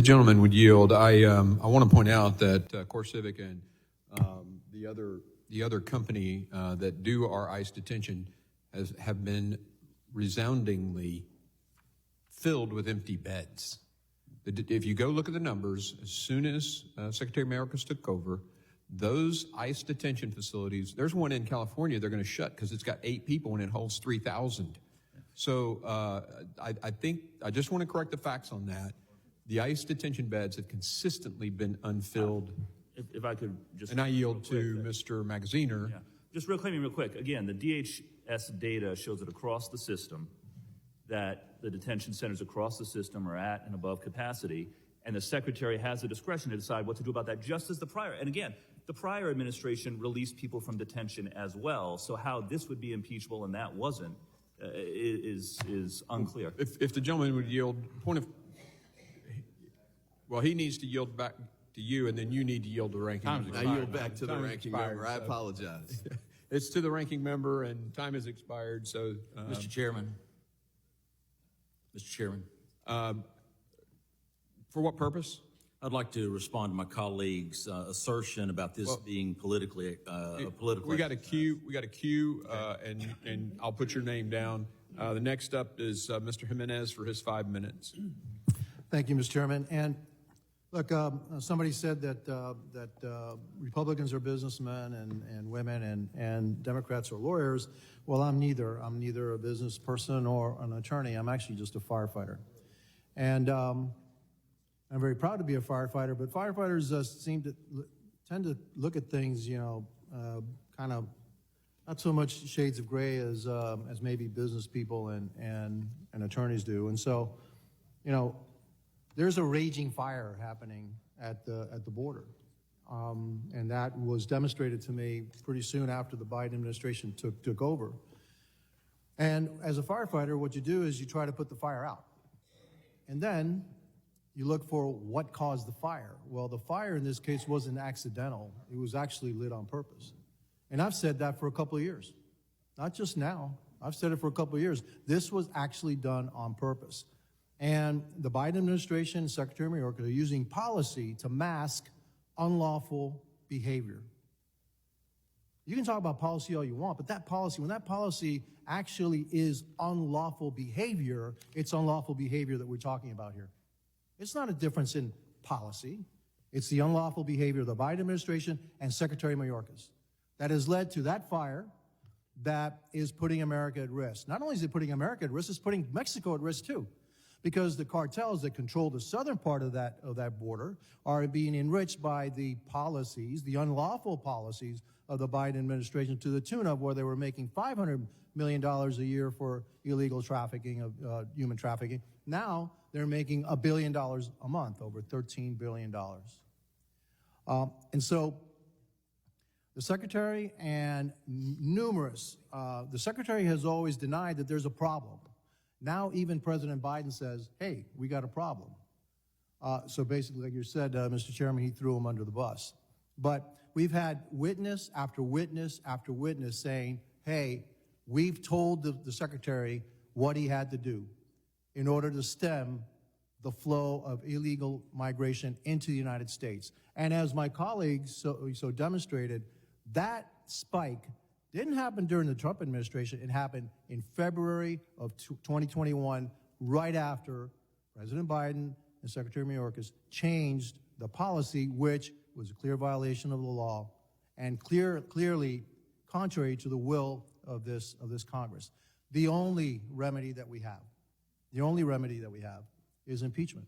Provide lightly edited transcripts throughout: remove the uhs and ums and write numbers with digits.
The gentleman would yield. I want to point out that CoreCivic and the other company that do our ICE detention have been resoundingly filled with empty beds. If you go look at the numbers, as soon as Secretary mayorkas took over, those ICE detention facilities, there's one in California they're going to shut because it's got 8 people and it holds 3,000. So I think I just want to correct the facts on that. The ICE detention beds have consistently been unfilled. If I could just... And I yield to Mr. Magaziner. Yeah. Just real quick. Again, the DHS data shows that across the system, that the detention centers across the system are at and above capacity, and the Secretary has the discretion to decide what to do about that, just as the prior. And again, the prior administration released people from detention as well, so how this would be impeachable and that wasn't is unclear. If the gentleman would yield, well, he needs to yield back to you, and then you need to yield to the ranking member. I yield back to the ranking member. I apologize. It's to the ranking member, and time has expired. So, Mr. Chairman. For what purpose? I'd like to respond to my colleague's assertion about this being politically political. We got a queue. And I'll put your name down. The next up is Mr. Jimenez for his 5 minutes. Thank you, Mr. Chairman. And look, somebody said that Republicans are businessmen and women, and Democrats are lawyers. Well, I'm neither. I'm neither a business person or an attorney. I'm actually just a firefighter. And I'm very proud to be a firefighter, but firefighters tend to look at things, kind of not so much shades of gray as maybe business people and attorneys do. And so, there's a raging fire happening at the border, and that was demonstrated to me pretty soon after the Biden administration took over. And as a firefighter, what you do is you try to put the fire out, and then you look for what caused the fire. Well, the fire in this case wasn't accidental. It was actually lit on purpose. And I've said that for a couple of years. Not just now. I've said it for a couple of years. This was actually done on purpose. And the Biden administration and Secretary mayorkas are using policy to mask unlawful behavior. You can talk about policy all you want, but that policy, when that policy actually is unlawful behavior, it's unlawful behavior that we're talking about here. It's not a difference in policy. It's the unlawful behavior of the Biden administration and Secretary mayorkas that has led to that fire that is putting America at risk. Not only is it putting America at risk, it's putting Mexico at risk too, because the cartels that control the southern part of that border are being enriched by the policies, the unlawful policies of the Biden administration, to the tune of where they were making $500 million a year for illegal trafficking of human trafficking. Now they're making $1 billion a month, over $13 billion. And so the Secretary and the Secretary has always denied that there's a problem. Now even President Biden says, hey, we got a problem. So basically, like you said, Mr. Chairman, he threw him under the bus. But we've had witness after witness after witness saying, hey, we've told the Secretary what he had to do in order to stem the flow of illegal migration into the United States. And as my colleagues so demonstrated, that spike didn't happen during the Trump administration. It happened in February of 2021, right after President Biden and Secretary mayorkas changed the policy, which was a clear violation of the law and clearly contrary to the will of this Congress. The only remedy that we have is impeachment.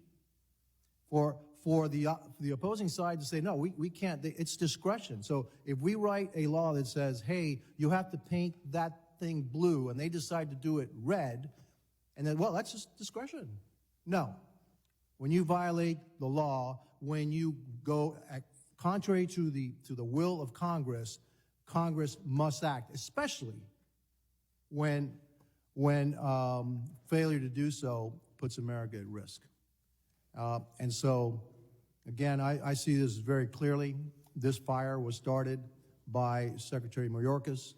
For the opposing side to say, no, we can't, it's discretion. So if we write a law that says, hey, you have to paint that thing blue, and they decide to do it red, and then, well, that's just discretion. No. When you violate the law, when you go contrary to the will of Congress, Congress must act, especially when failure to do so puts America at risk. And so, again, I see this very clearly. This fire was started by Secretary mayorkas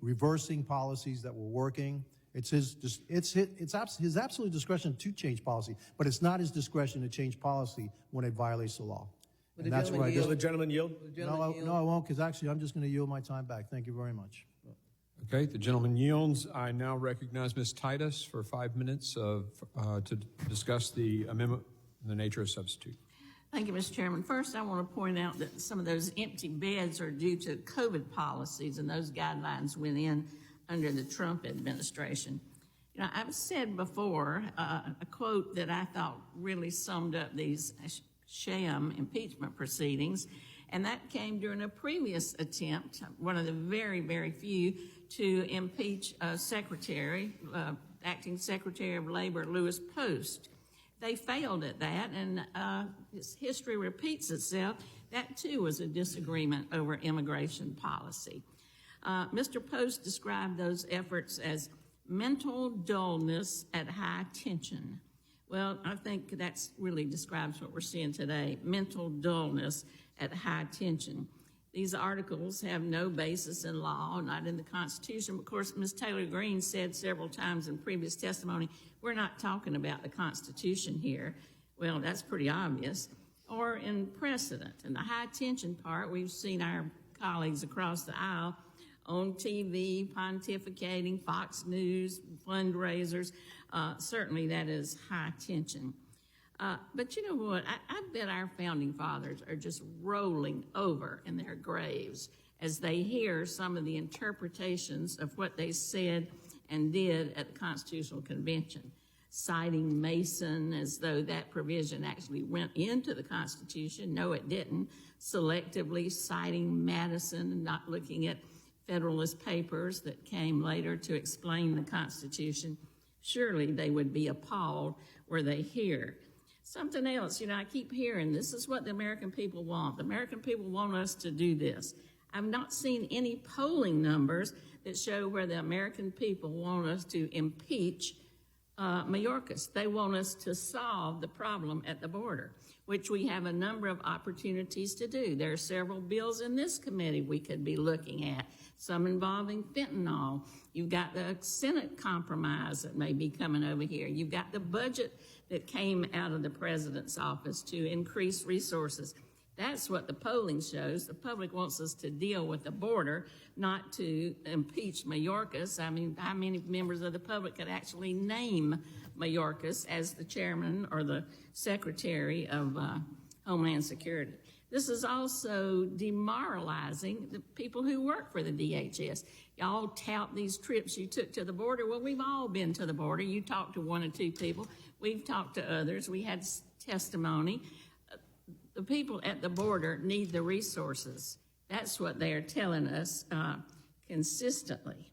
reversing policies that were working It's his absolute discretion to change policy, but it's not his discretion to change policy when it violates the law. Would And the that's gentleman where I yield? just, Will the gentleman yield? Would the gentleman yield? no, I won't, because actually I'm just going to yield my time back. Thank you very much. Okay, the gentleman yields. I now recognize Ms. Titus for 5 minutes to discuss the amendment in the nature of substitute. Thank you, Mr. Chairman. First, I want to point out that some of those empty beds are due to COVID policies, and those guidelines went in under the Trump administration. You know, I've said before a quote that I thought really summed up these sham impeachment proceedings, and that came during a previous attempt, one of the very, very few, to impeach Acting Secretary of Labor Louis Post. They failed at that, and history repeats itself. That, too, was a disagreement over immigration policy. Mr. Post described those efforts as mental dullness at high tension. Well, I think that really describes what we're seeing today, mental dullness at high tension. These articles have no basis in law, not in the Constitution. Of course, Ms. Taylor Greene said several times in previous testimony, we're not talking about the Constitution here. Well, that's pretty obvious. Or in precedent. In the high tension part, we've seen our colleagues across the aisle on TV, pontificating, Fox News, fundraisers. Certainly that is high tension. But you know what? I bet our founding fathers are just rolling over in their graves as they hear some of the interpretations of what they said and did at the Constitutional Convention, citing Mason as though that provision actually went into the Constitution. No, it didn't. Selectively citing Madison and not looking at Federalist Papers that came later to explain the Constitution. Surely they would be appalled were they here. Something else, you know, I keep hearing this is what the American people want. The American people want us to do this. I've not seen any polling numbers that show where the American people want us to impeach mayorkas. They want us to solve the problem at the border, which we have a number of opportunities to do. There are several bills in this committee we could be looking at, some involving fentanyl. You've got the Senate compromise that may be coming over here. You've got the budget that came out of the president's office to increase resources. That's what the polling shows. The public wants us to deal with the border, not to impeach mayorkas. I mean, how many members of the public could actually name mayorkas as the chairman or the secretary of Homeland Security? This is also demoralizing the people who work for the DHS. Y'all tout these trips you took to the border. Well, we've all been to the border. You talked to one or two people. We've talked to others. We had testimony. The people at the border need the resources. That's what they are telling us consistently.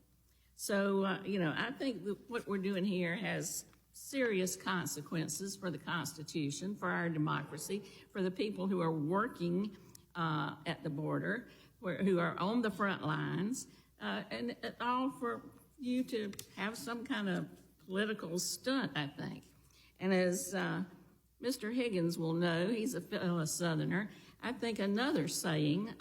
So, you know, I think that what we're doing here has serious consequences for the Constitution, for our democracy, for the people who are working at the border, who are on the front lines, and all for you to have some kind of political stunt, I think. And as Mr. Higgins will know, he's a fellow Southerner, I think another saying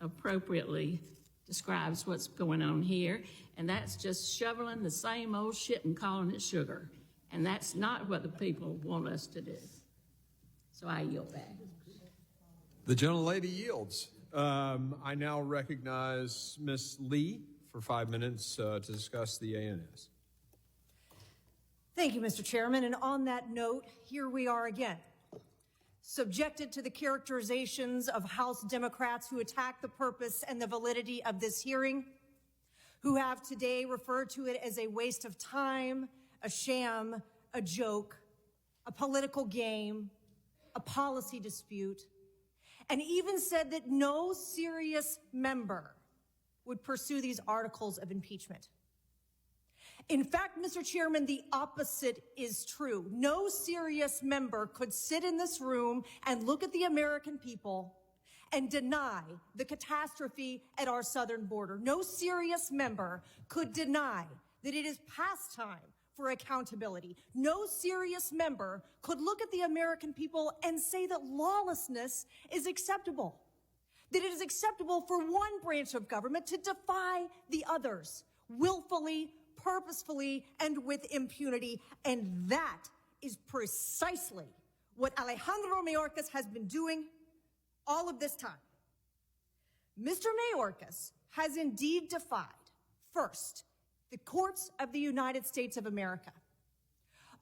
appropriately describes what's going on here, and that's just shoveling the same old shit and calling it sugar. And that's not what the people want us to do. So I yield back. The gentlelady yields. I now recognize Ms. Lee for 5 minutes to discuss the ANS. Thank you, Mr. Chairman. And on that note, here we are again, subjected to the characterizations of House Democrats who attack the purpose and the validity of this hearing, who have today referred to it as a waste of time, a sham, a joke, a political game, a policy dispute, and even said that no serious member would pursue these articles of impeachment. In fact, Mr. Chairman, the opposite is true. No serious member could sit in this room and look at the American people and deny the catastrophe at our southern border. No serious member could deny that it is past time for accountability. No serious member could look at the American people and say that lawlessness is acceptable, that it is acceptable for one branch of government to defy the others, willfully, purposefully and with impunity. And that is precisely what Alejandro Mayorkas has been doing all of this time. Mr. Mayorkas has indeed defied, first, the courts of the United States of America.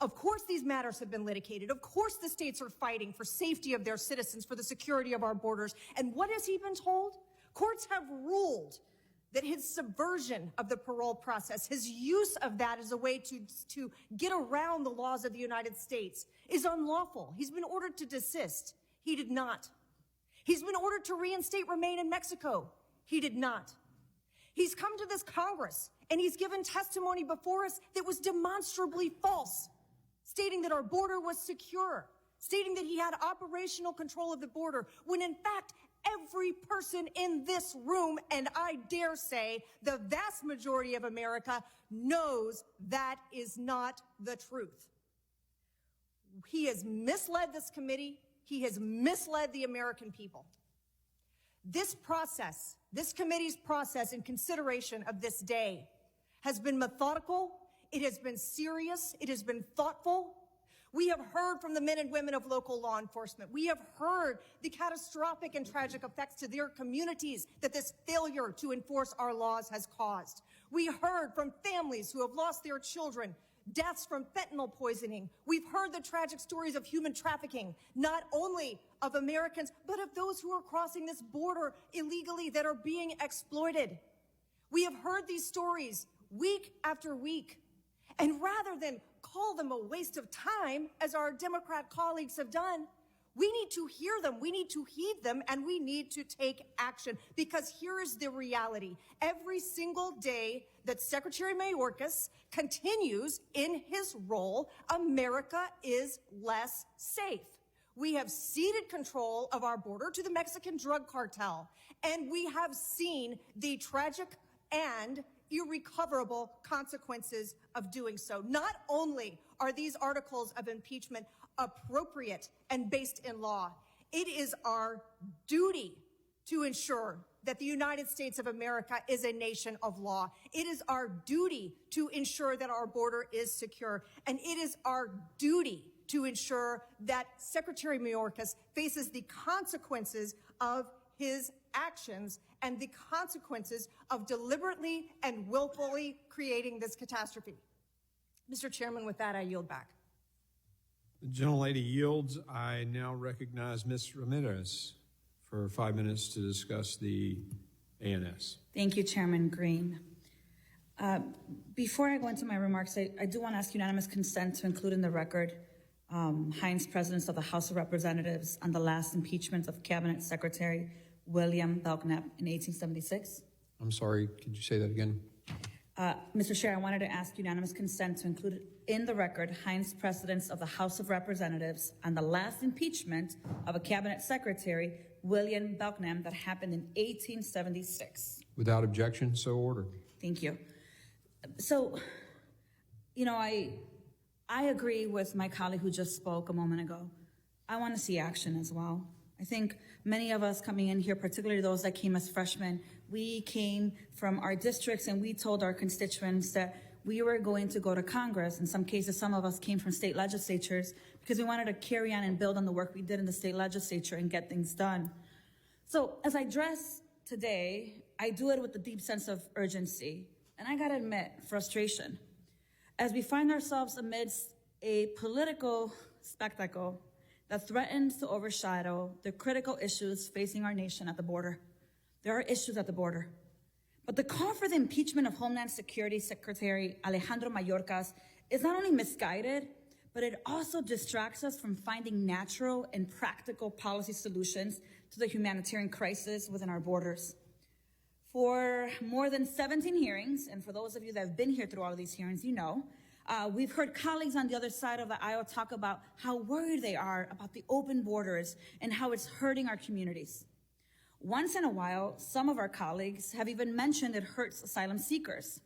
Of course, these matters have been litigated. Of course, the states are fighting for safety of their citizens, for the security of our borders. And what has he been told? Courts have ruled that his subversion of the parole process, his use of that as a way to get around the laws of the United States is unlawful. He's been ordered to desist. He did not. He's been ordered to reinstate remain in Mexico. He did not. He's come to this Congress and he's given testimony before us that was demonstrably false, stating that our border was secure, stating that he had operational control of the border, when in fact, every person in this room, and I dare say the vast majority of America, knows that is not the truth. He has misled this committee. He has misled the American people. This process, this committee's process in consideration of this day has been methodical, it has been serious, it has been thoughtful. We have heard from the men and women of local law enforcement. We have heard the catastrophic and tragic effects to their communities that this failure to enforce our laws has caused. We heard from families who have lost their children, deaths from fentanyl poisoning. We've heard the tragic stories of human trafficking, not only of Americans, but of those who are crossing this border illegally that are being exploited. We have heard these stories week after week. And rather than call them a waste of time, as our Democrat colleagues have done, we need to hear them, we need to heed them, and we need to take action. Because here is the reality. Every single day that Secretary Mayorkas continues in his role, America is less safe. We have ceded control of our border to the Mexican drug cartel, and we have seen the tragic and irrecoverable consequences of doing so. Not only are these articles of impeachment appropriate and based in law, it is our duty to ensure that the United States of America is a nation of law. It is our duty to ensure that our border is secure. And it is our duty to ensure that Secretary Mayorkas faces the consequences of his actions and the consequences of deliberately and willfully creating this catastrophe. Mr. Chairman, with that, I yield back. The gentlelady yields. I now recognize Ms. Ramirez for 5 minutes to discuss the ANS. Thank you, Chairman Green. Before I go into my remarks, I do want to ask unanimous consent to include in the record Hines, President of the House of Representatives, on the last impeachment of Cabinet Secretary William Belknap in 1876. I'm sorry, could you say that again? Mr. Chair, I wanted to ask unanimous consent to include in the record Hines, President of the House of Representatives, on the last impeachment of a Cabinet Secretary, William Belknap, that happened in 1876. Without objection, so ordered. Thank you. So, you know, I agree with my colleague who just spoke a moment ago. I want to see action as well. I think many of us coming in here, particularly those that came as freshmen, we came from our districts and we told our constituents that we were going to go to Congress. In some cases, some of us came from state legislatures because we wanted to carry on and build on the work we did in the state legislature and get things done. So as I address today, I do it with a deep sense of urgency. And I gotta admit, frustration. As we find ourselves amidst a political spectacle that threatens to overshadow the critical issues facing our nation at the border. There are issues at the border. But the call for the impeachment of Homeland Security Secretary Alejandro Mayorkas is not only misguided, but it also distracts us from finding natural and practical policy solutions to the humanitarian crisis within our borders. For more than 17 hearings, and for those of you that have been here through all of these hearings, you know, we've heard colleagues on the other side of the aisle talk about how worried they are about the open borders and how it's hurting our communities. Once in a while, some of our colleagues have even mentioned it hurts asylum seekers.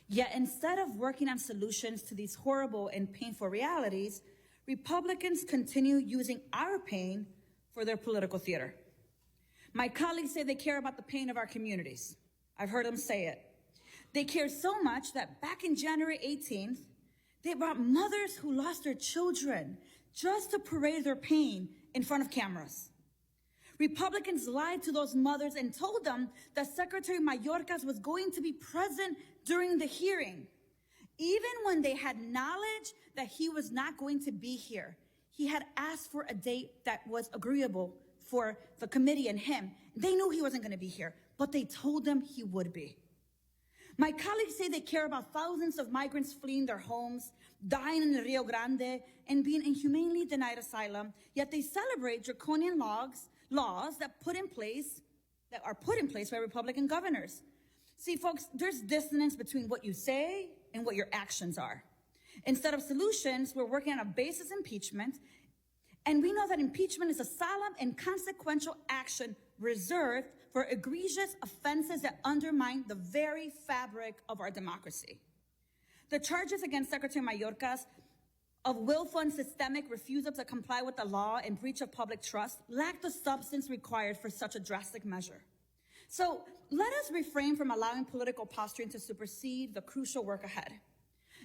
Yet instead of working on solutions to these horrible and painful realities, Republicans continue using our pain for their political theater. My colleagues say they care about the pain of our communities. I've heard them say it. They cared so much that back in January 18th, they brought mothers who lost their children just to parade their pain in front of cameras. Republicans lied to those mothers and told them that Secretary Mayorkas was going to be present during the hearing. Even when they had knowledge that he was not going to be here, he had asked for a date that was agreeable for the committee and him. They knew he wasn't going to be here, but they told him he would be. My colleagues say they care about thousands of migrants fleeing their homes, dying in the Rio Grande, and being inhumanely denied asylum, yet they celebrate draconian laws that are put in place by Republican governors. See, folks, there's dissonance between what you say and what your actions are. Instead of solutions, we're working on a basis impeachment, and we know that impeachment is a solemn and consequential action reserved for egregious offenses that undermine the very fabric of our democracy. The charges against Secretary Mayorkas of willful and systemic refusal to comply with the law and breach of public trust lack the substance required for such a drastic measure. So let us refrain from allowing political posturing to supersede the crucial work ahead.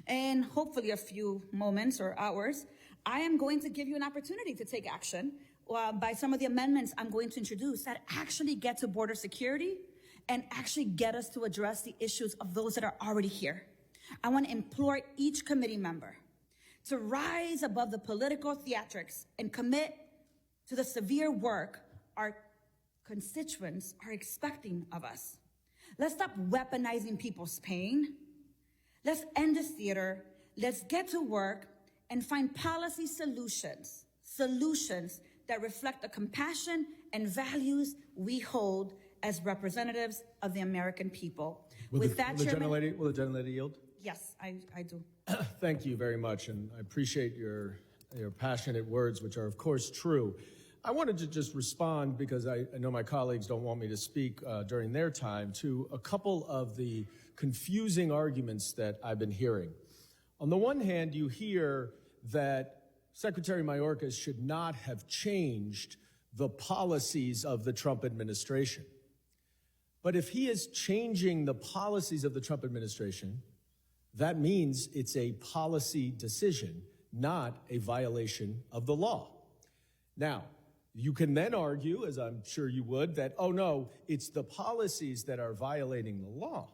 In hopefully a few moments or hours, I am going to give you an opportunity to take action by some of the amendments I'm going to introduce that actually get to border security and actually get us to address the issues of those that are already here. I want to implore each committee member to rise above the political theatrics and commit to the severe work our constituents are expecting of us. Let's stop weaponizing people's pain. Let's end this theater. Let's get to work and find policy solutions that reflect the compassion and values we hold as representatives of the American people. Will the gentlelady yield? Yes, I do. Thank you very much, and I appreciate your passionate words, which are, of course, true. I wanted to just respond, because I know my colleagues don't want me to speak during their time, to a couple of the confusing arguments that I've been hearing. On the one hand, you hear that Secretary Mayorkas should not have changed the policies of the Trump administration. But if he is changing the policies of the Trump administration, that means it's a policy decision, not a violation of the law. Now, you can then argue, as I'm sure you would, that, oh no, it's the policies that are violating the law.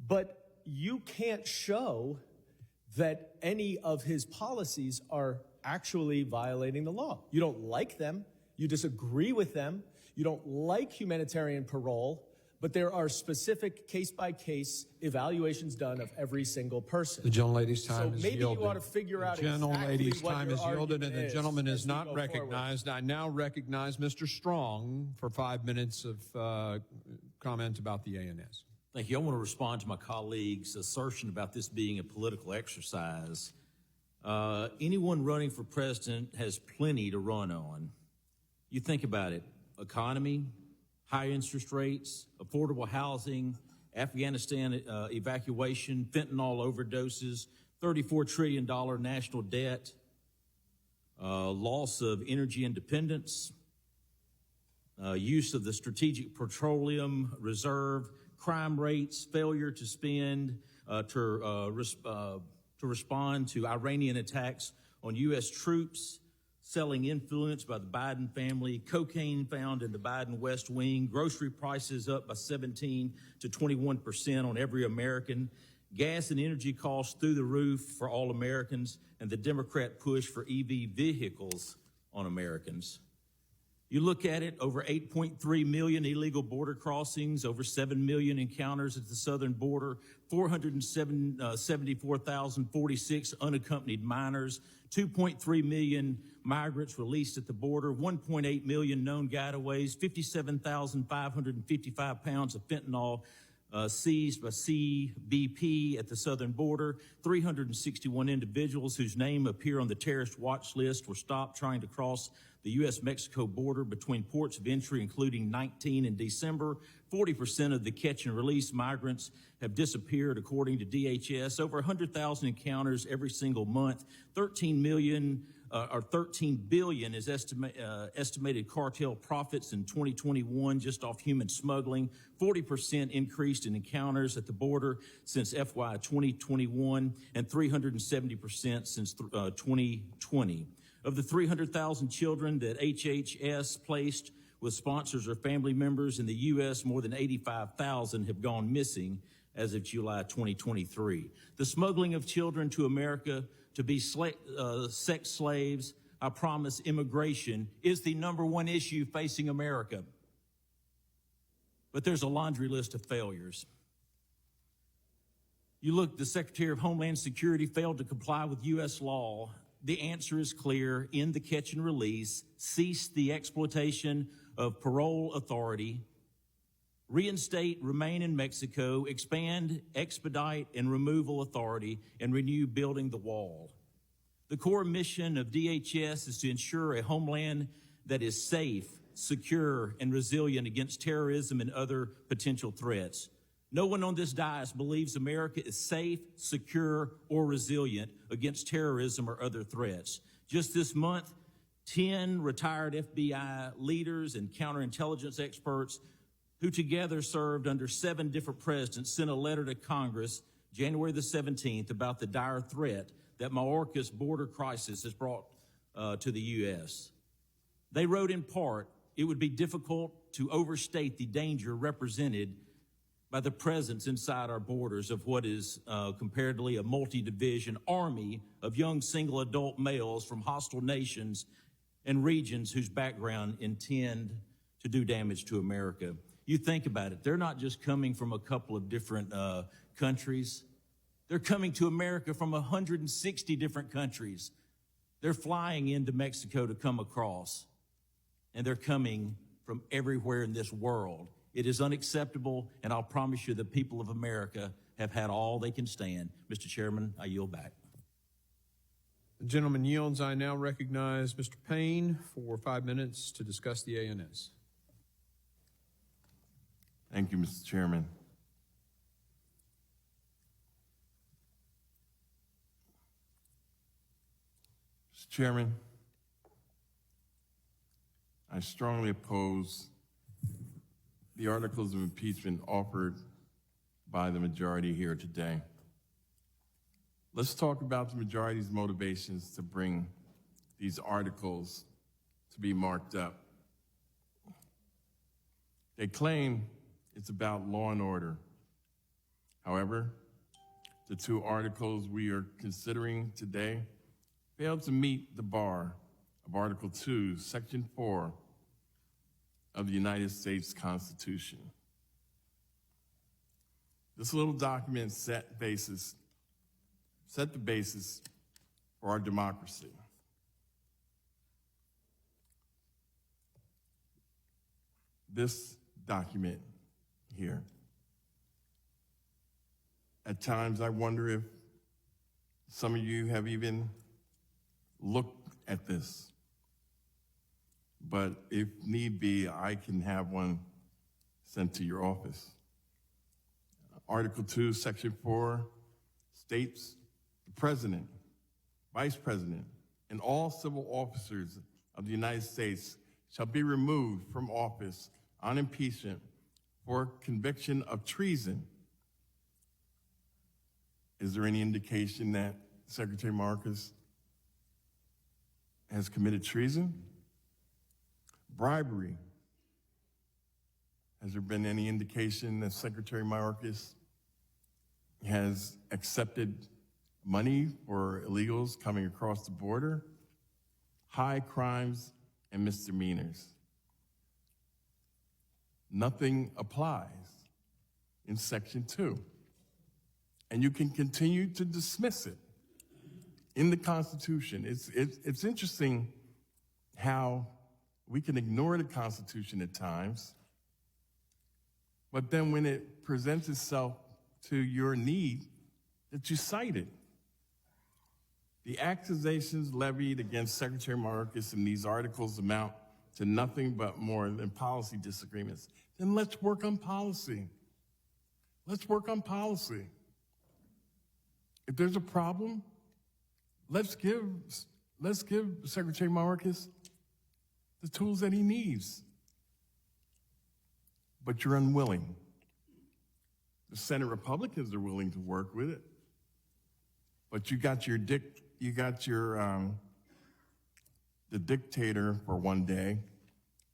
But you can't show that any of his policies are actually violating the law. You don't like them, you disagree with them, you don't like humanitarian parole, but there are specific case-by-case evaluations done of every single person. The gentlelady's time is maybe yielded. You ought to figure out the gentlelady's exactly what time your is yielded, and the gentleman is not forward. recognized. I now recognize Mr. Strong for 5 minutes of comment about the ANS. Thank you. I want to respond to my colleague's assertion about this being a political exercise. Anyone running for president has plenty to run on. You think about it: economy, high interest rates, affordable housing, Afghanistan evacuation, fentanyl overdoses, $34 trillion national debt, loss of energy independence, use of the Strategic Petroleum Reserve, crime rates, failure to spend to respond to Iranian attacks on U.S. troops, selling influence by the Biden family, cocaine found in the Biden West Wing, grocery prices up by 17 to 21% on every American, gas and energy costs through the roof for all Americans, and the Democrat push for EV vehicles on Americans. You look at it: over 8.3 million illegal border crossings, over 7 million encounters at the southern border, 474,046 unaccompanied minors, 2.3 million migrants released at the border, 1.8 million known gotaways, 57,555 pounds of fentanyl seized by CBP at the southern border, 361 individuals whose name appear on the terrorist watch list were stopped trying to cross the U.S.-Mexico border between ports of entry, including 19 in December. 40% of the catch and release migrants have disappeared, according to DHS. Over 100,000 encounters every single month. 13 million or $13 billion is estimated cartel profits in 2021 just off human smuggling, 40% increased in encounters at the border since FY 2021, and 370% since 2020. Of the 300,000 children that HHS placed with sponsors or family members in the U.S., more than 85,000 have gone missing as of July 2023. The smuggling of children to America to be sex slaves, I promise immigration, is the #1 issue facing America. But there's a laundry list of failures. You look, the Secretary of Homeland Security failed to comply with U.S. law. The answer is clear: end the catch and release, cease the exploitation of parole authority, reinstate remain in Mexico, expand, expedite, and removal authority, and renew building the wall. The core mission of DHS is to ensure a homeland that is safe, secure, and resilient against terrorism and other potential threats. No one on this dais believes America is safe, secure, or resilient against terrorism or other threats. Just this month, 10 retired FBI leaders and counterintelligence experts who together served under 7 different presidents sent a letter to Congress January the 17th about the dire threat that mayorkas border crisis has brought to the U.S. They wrote in part, it would be difficult to overstate the danger represented by the presence inside our borders of what is comparatively a multi-division army of young single adult males from hostile nations and regions whose background intend to do damage to America. You think about it, they're not just coming from a couple of different countries. They're coming to America from 160 different countries. They're flying into Mexico to come across, and they're coming from everywhere in this world. It is unacceptable, and I'll promise you the people of America have had all they can stand. Mr. Chairman, I yield back. The gentleman yields. I now recognize Mr. Payne for 5 minutes to discuss the ANS. Thank you, Mr. Chairman. Mr. Chairman, I strongly oppose the articles of impeachment offered by the majority here today. Let's talk about the majority's motivations to bring these articles to be marked up. They claim it's about law and order. However, the 2 articles we are considering today fail to meet the bar of Article 2, Section 4 of the United States Constitution. This little document set the basis for our democracy. This document here, at times I wonder if some of you have even looked at this. But if need be, I can have one sent to your office. Article 2, Section 4 states the President, Vice President, and all civil officers of the United States shall be removed from office on impeachment for conviction of treason. Is there any indication that Secretary Mayorkas has committed treason? Bribery. Has there been any indication that Secretary Mayorkas has accepted money for illegals coming across the border? High crimes and misdemeanors. Nothing applies in Section 2. And you can continue to dismiss it in the Constitution. It's interesting how we can ignore the Constitution at times, but then when it presents itself to your need, that you cite it. The accusations levied against Secretary Mayorkas in these articles amount to nothing but more than policy disagreements. Then let's work on policy. Let's work on policy. If there's a problem, let's give let's give Secretary Mayorkas the tools that he needs. But you're unwilling. The Senate Republicans are willing to work with it, but you got the dictator for one day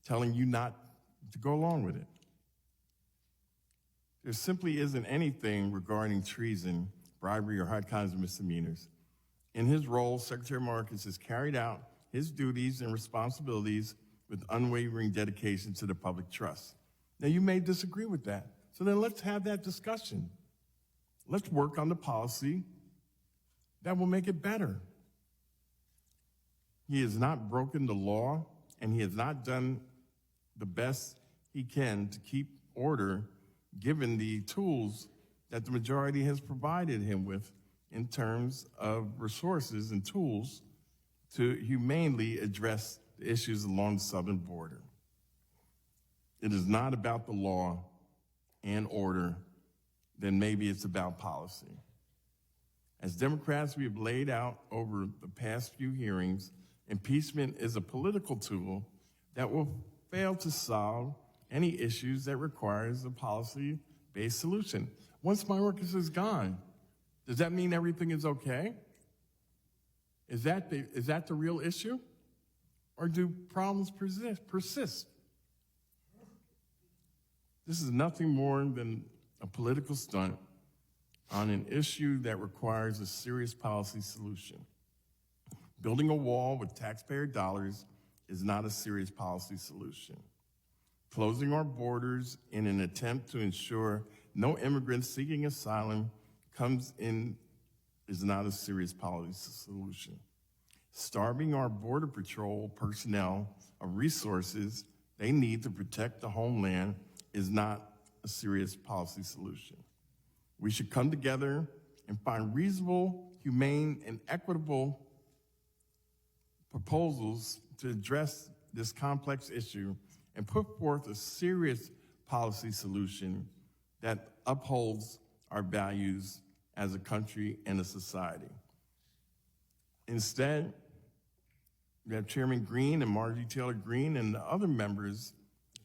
telling you not to go along with it. There simply isn't anything regarding treason, bribery, or high kinds of misdemeanors. In his role, Secretary Mayorkas has carried out his duties and responsibilities with unwavering dedication to the public trust. Now, you may disagree with that, so then let's have that discussion. Let's work on the policy that will make it better. He has not broken the law, and he has not done the best he can to keep order, given the tools that the majority has provided him with in terms of resources and tools to humanely address the issues along the southern border. It is not about the law and order, then maybe it's about policy. As Democrats, we have laid out over the past few hearings, impeachment is a political tool that will fail to solve any issues that requires a policy-based solution. Once Mayorkas is gone, does that mean everything is okay? Is that the real issue? Or do problems persist? This is nothing more than a political stunt on an issue that requires a serious policy solution. Building a wall with taxpayer dollars is not a serious policy solution. Closing our borders in an attempt to ensure no immigrants seeking asylum comes in is not a serious policy solution. Starving our Border Patrol personnel of resources they need to protect the homeland is not a serious policy solution. We should come together and find reasonable, humane, and equitable proposals to address this complex issue and put forth a serious policy solution that upholds our values as a country and a society. Instead, we have Chairman Green and Marjorie Taylor Greene and the other members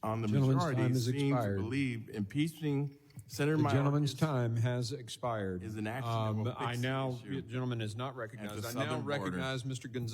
on the Gentleman's majority time has seem to expired. believe impeaching Senator The Mayorkas gentleman's time has expired. is an action that will fix I the now, issue the gentleman is not recognized. the I now southern border. recognize Mr. Gonzalez.